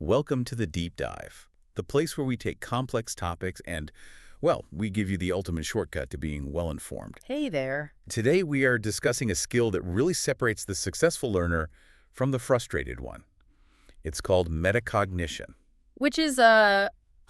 Welcome to the Deep Dive, the place where we take complex topics and, well, we give you the ultimate shortcut to being well-informed. Hey there. Today we are discussing a skill that really separates the successful learner from the frustrated one. It's called metacognition. Which is a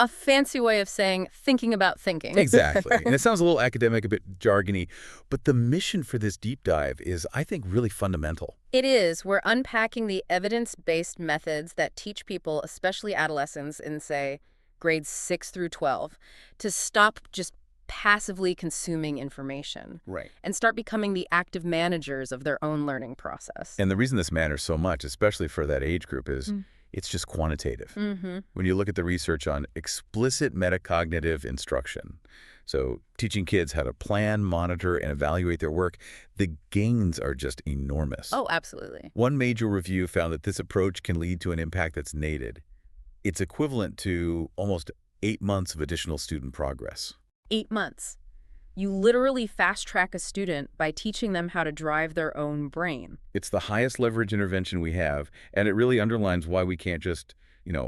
fancy way of saying thinking about thinking. Exactly. And it sounds a little academic, a bit jargony, but the mission for this deep dive is, I think, really fundamental. It is. We're unpacking the evidence-based methods that teach people, especially adolescents in, say, grades 6 through 12, to stop just passively consuming information. Right. And start becoming the active managers of their own learning process. And the reason this matters so much, especially for that age group, is it's just quantitative. When you look at the research on explicit metacognitive instruction, so teaching kids how to plan, monitor, and evaluate their work, the gains are just enormous. Oh, absolutely. One major review found that this approach can lead to an impact that's nated. It's equivalent to almost 8 months of additional student progress. 8 months. You literally fast-track a student by teaching them how to drive their own brain. It's the highest leverage intervention we have, and it really underlines why we can't just,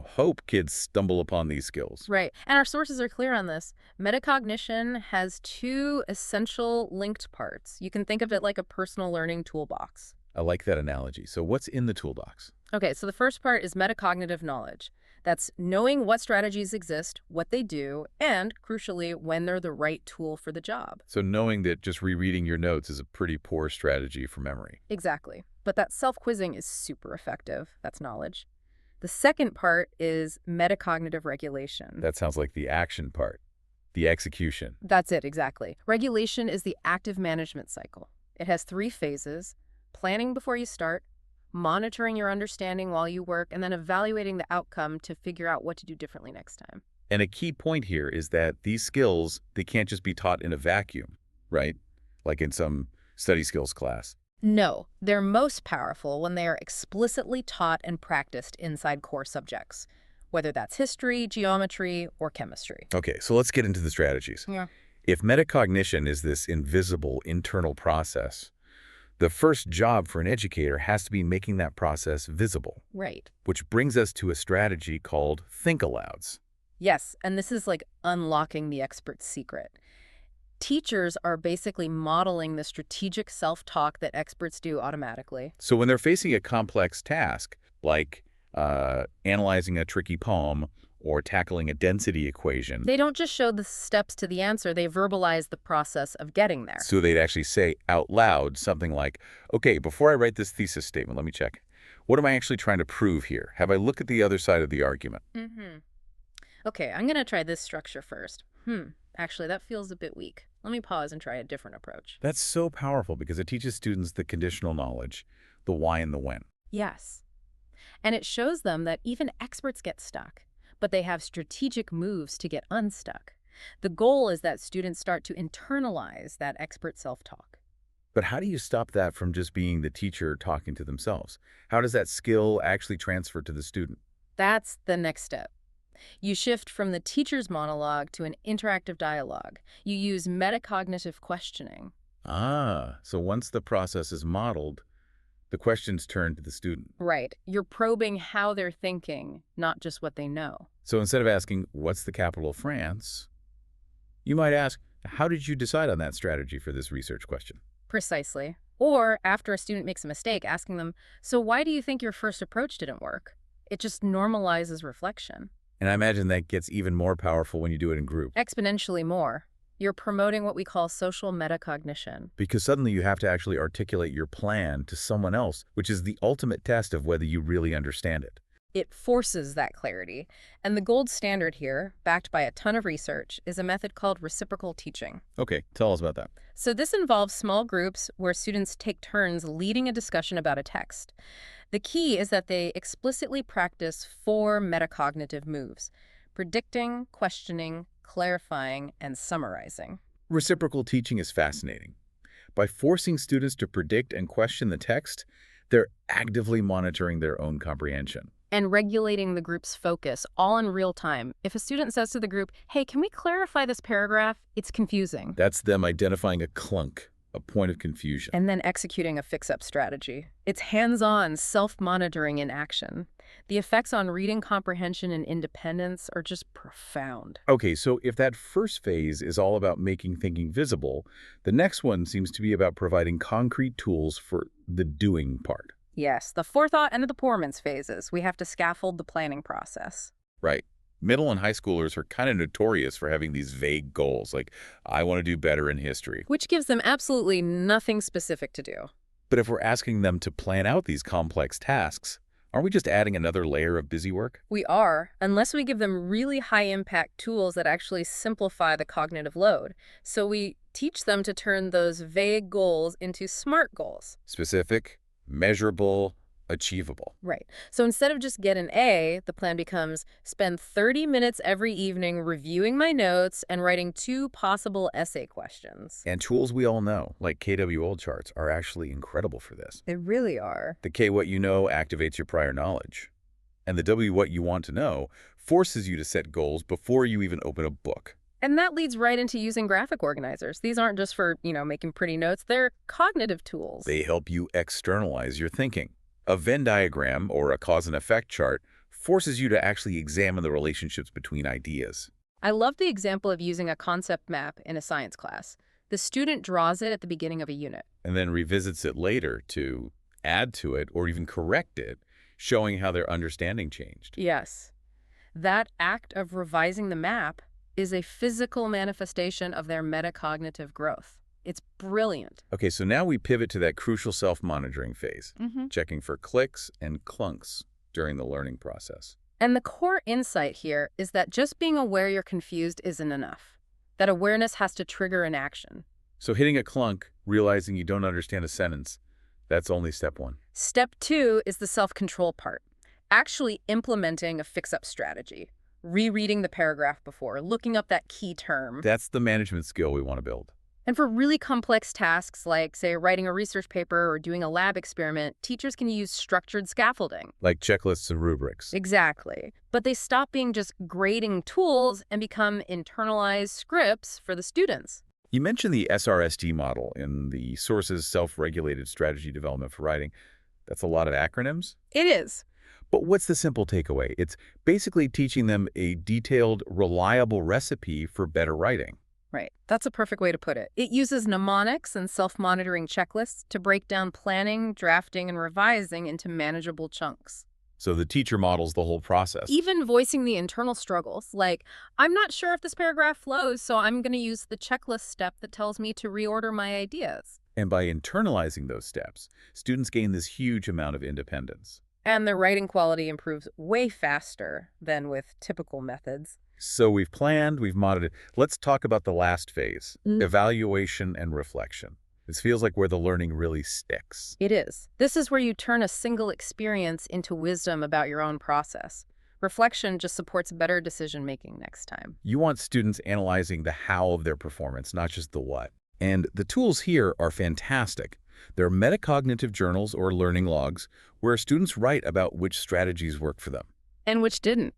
hope kids stumble upon these skills. Right. And our sources are clear on this. Metacognition has 2 essential linked parts. You can think of it like a personal learning toolbox. I like that analogy. So what's in the toolbox? Okay, so the first part is metacognitive knowledge. That's knowing what strategies exist, what they do, and, crucially, when they're the right tool for the job. So knowing that just rereading your notes is a pretty poor strategy for memory. Exactly. But that self-quizzing is super effective. That's knowledge. The second part is metacognitive regulation. That sounds like the action part, the execution. That's it, exactly. Regulation is the active management cycle. It has 3 phases: planning before you start, monitoring your understanding while you work, and then evaluating the outcome to figure out what to do differently next time. And a key point here is that these skills, they can't just be taught in a vacuum, right? Like in some study skills class. No, they're most powerful when they are explicitly taught and practiced inside core subjects, whether that's history, geometry, or chemistry. Okay, so let's get into the strategies. Yeah. If metacognition is this invisible internal process, the first job for an educator has to be making that process visible. Right. Which brings us to a strategy called think-alouds. Yes, and this is like unlocking the expert's secret. Teachers are basically modeling the strategic self-talk that experts do automatically. So when they're facing a complex task, like analyzing a tricky poem or tackling a density equation, They don't just show the steps to the answer, they verbalize the process of getting there. so they'd actually say out loud something like, okay, before I write this thesis statement, let me check. What am I actually trying to prove here? Have I looked at the other side of the argument? Okay, I'm going to try this structure first. Actually, that feels a bit weak. Let me pause and try a different approach. That's so powerful because it teaches students the conditional knowledge, the why and the when. Yes. And it shows them that even experts get stuck, but they have strategic moves to get unstuck. The goal is that students start to internalize that expert self-talk. But how do you stop that from just being the teacher talking to themselves? How does that skill actually transfer to the student? That's the next step. You shift from the teacher's monologue to an interactive dialogue. You use metacognitive questioning. Ah, so once the process is modeled, the questions turn to the student. Right. You're probing how they're thinking, not just what they know. So instead of asking, what's the capital of France? You might ask, how did you decide on that strategy for this research question? Precisely. Or, after a student makes a mistake, asking them, so why do you think your first approach didn't work? It just normalizes reflection. And I imagine that gets even more powerful when you do it in group. Exponentially more. You're promoting what we call social metacognition. Because suddenly you have to actually articulate your plan to someone else, which is the ultimate test of whether you really understand it. It forces that clarity. And the gold standard here, backed by a ton of research, is a method called reciprocal teaching. Okay, tell us about that. So this involves small groups where students take turns leading a discussion about a text. The key is that they explicitly practice 4 metacognitive moves: predicting, questioning, clarifying, and summarizing. Reciprocal teaching is fascinating. By forcing students to predict and question the text, they're actively monitoring their own comprehension. And regulating the group's focus, all in real time. If a student says to the group, hey, can we clarify this paragraph? It's confusing. That's them identifying a clunk, a point of confusion. And then executing a fix-up strategy. It's hands-on, self-monitoring in action. The effects on reading comprehension and independence are just profound. Okay, so if that first phase is all about making thinking visible, the next one seems to be about providing concrete tools for the doing part. Yes, the forethought and the performance phases. We have to scaffold the planning process. Right. Middle and high schoolers are kind of notorious for having these vague goals, like, I want to do better in history. Which gives them absolutely nothing specific to do. But if we're asking them to plan out these complex tasks, aren't we just adding another layer of busy work? We are, unless we give them really high-impact tools that actually simplify the cognitive load. So we teach them to turn those vague goals into SMART goals. Specific, measurable, achievable. Right. So instead of just get an A, the plan becomes spend 30 minutes every evening reviewing my notes and writing 2 possible essay questions. And tools we all know, like KW Old Charts, are actually incredible for this. They really are. The K What You Know activates your prior knowledge. And the W What You Want to Know forces you to set goals before you even open a book. And that leads right into using graphic organizers. These aren't just for, making pretty notes. They're cognitive tools. They help you externalize your thinking. A Venn diagram, or a cause and effect chart, forces you to actually examine the relationships between ideas. I love the example of using a concept map in a science class. The student draws it at the beginning of a unit. And then revisits it later to add to it or even correct it, showing how their understanding changed. Yes. That act of revising the map is a physical manifestation of their metacognitive growth. It's brilliant. Okay, so now we pivot to that crucial self-monitoring phase, checking for clicks and clunks during the learning process. And the core insight here is that just being aware you're confused isn't enough. That awareness has to trigger an action. So hitting a clunk, realizing you don't understand a sentence, that's only step 1. Step 2 is the self-control part. Actually implementing a fix-up strategy. Rereading the paragraph before, looking up that key term. That's the management skill we want to build. And for really complex tasks like, say, writing a research paper or doing a lab experiment, teachers can use structured scaffolding. Like checklists and rubrics. Exactly. But they stop being just grading tools and become internalized scripts for the students. You mentioned the SRSD model in the Sources Self-Regulated Strategy Development for Writing. That's a lot of acronyms. It is. But what's the simple takeaway? It's basically teaching them a detailed, reliable recipe for better writing. Right. That's a perfect way to put it. It uses mnemonics and self-monitoring checklists to break down planning, drafting, and revising into manageable chunks. So the teacher models the whole process. Even voicing the internal struggles, like, I'm not sure if this paragraph flows, so I'm going to use the checklist step that tells me to reorder my ideas. And by internalizing those steps, students gain this huge amount of independence. And their writing quality improves way faster than with typical methods. So we've planned, we've monitored. Let's talk about the last phase, evaluation and reflection. This feels like where the learning really sticks. It is. This is where you turn a single experience into wisdom about your own process. Reflection just supports better decision-making next time. You want students analyzing the how of their performance, not just the what. And the tools here are fantastic. They're metacognitive journals or learning logs where students write about which strategies work for them. And which didn't.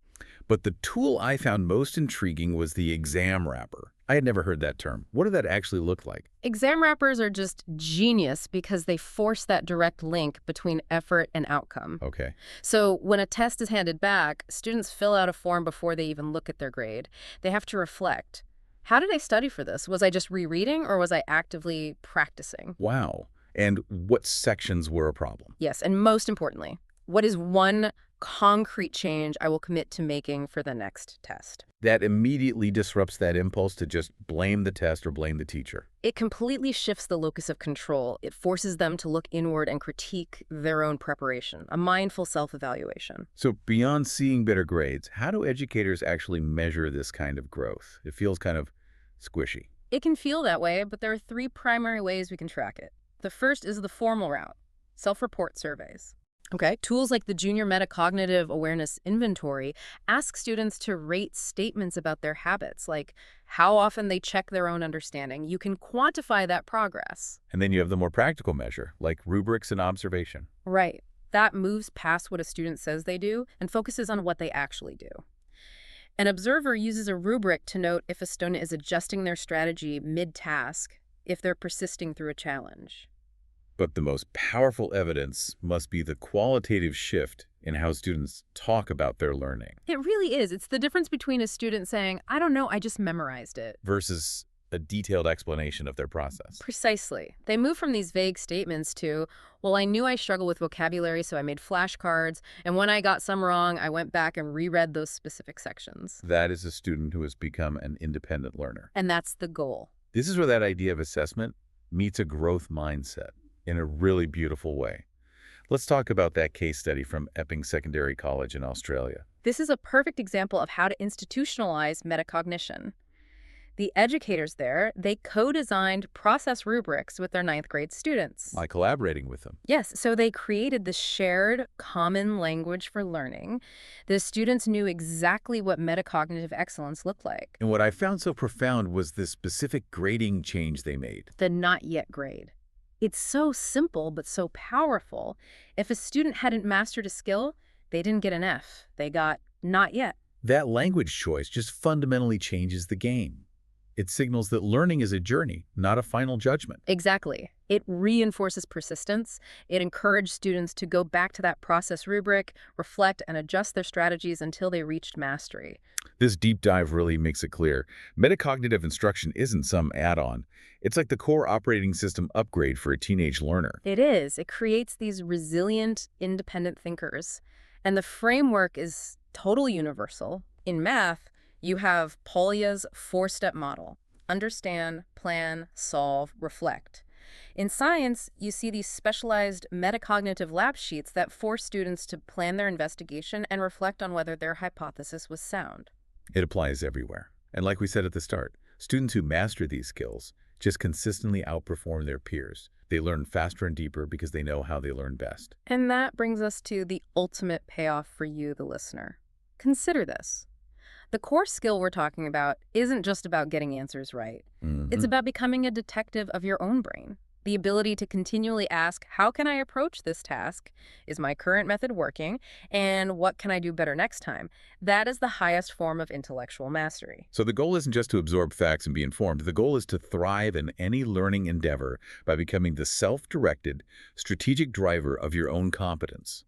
But the tool I found most intriguing was the exam wrapper. I had never heard that term. What did that actually look like? Exam wrappers are just genius because they force that direct link between effort and outcome. Okay. So when a test is handed back, students fill out a form before they even look at their grade. They have to reflect. How did I study for this? Was I just rereading or was I actively practicing? Wow. And what sections were a problem? Yes, and most importantly, what is one concrete change I will commit to making for the next test? That immediately disrupts that impulse to just blame the test or blame the teacher. It completely shifts the locus of control. It forces them to look inward and critique their own preparation, a mindful self-evaluation. So beyond seeing better grades, how do educators actually measure this kind of growth? It feels kind of squishy. It can feel that way, but there are 3 primary ways we can track it. The first is the formal route, self-report surveys. Okay, tools like the Junior Metacognitive Awareness Inventory ask students to rate statements about their habits, like how often they check their own understanding. You can quantify that progress. And then you have the more practical measure, like rubrics and observation. Right. That moves past what a student says they do and focuses on what they actually do. An observer uses a rubric to note if a student is adjusting their strategy mid-task, if they're persisting through a challenge. But the most powerful evidence must be the qualitative shift in how students talk about their learning It really is. It's the difference between a student saying, I don't know, I just memorized it. versus a detailed explanation of their process. Precisely. They move from these vague statements to, well, I knew I struggle with vocabulary, so I made flashcards, and when I got some wrong, I went back and reread those specific sections. That is a student who has become an independent learner. And that's the goal. This is where that idea of assessment meets a growth mindset in a really beautiful way. Let's talk about that case study from Epping Secondary College in Australia. This is a perfect example of how to institutionalize metacognition. The educators there, they co-designed process rubrics with their ninth grade students. By collaborating with them. Yes, so they created this shared common language for learning. The students knew exactly what metacognitive excellence looked like. And what I found so profound was the specific grading change they made. The not yet grade. It's so simple but so powerful. If a student hadn't mastered a skill, they didn't get an F. They got not yet. That language choice just fundamentally changes the game. It signals that learning is a journey, not a final judgment. Exactly. It reinforces persistence. It encouraged students to go back to that process rubric, reflect, and adjust their strategies until they reached mastery. This deep dive really makes it clear. Metacognitive instruction isn't some add-on. It's like the core operating system upgrade for a teenage learner. It is. It creates these resilient, independent thinkers. And the framework is totally universal. In math, you have Polya's four-step model: understand, plan, solve, reflect. In science, you see these specialized metacognitive lab sheets that force students to plan their investigation and reflect on whether their hypothesis was sound. It applies everywhere. And like we said at the start, students who master these skills just consistently outperform their peers. They learn faster and deeper because they know how they learn best. And that brings us to the ultimate payoff for you, the listener. Consider this. The core skill we're talking about isn't just about getting answers right. It's about becoming a detective of your own brain. The ability to continually ask, how can I approach this task? Is my current method working? And what can I do better next time? That is the highest form of intellectual mastery. So the goal isn't just to absorb facts and be informed. The goal is to thrive in any learning endeavor by becoming the self-directed, strategic driver of your own competence.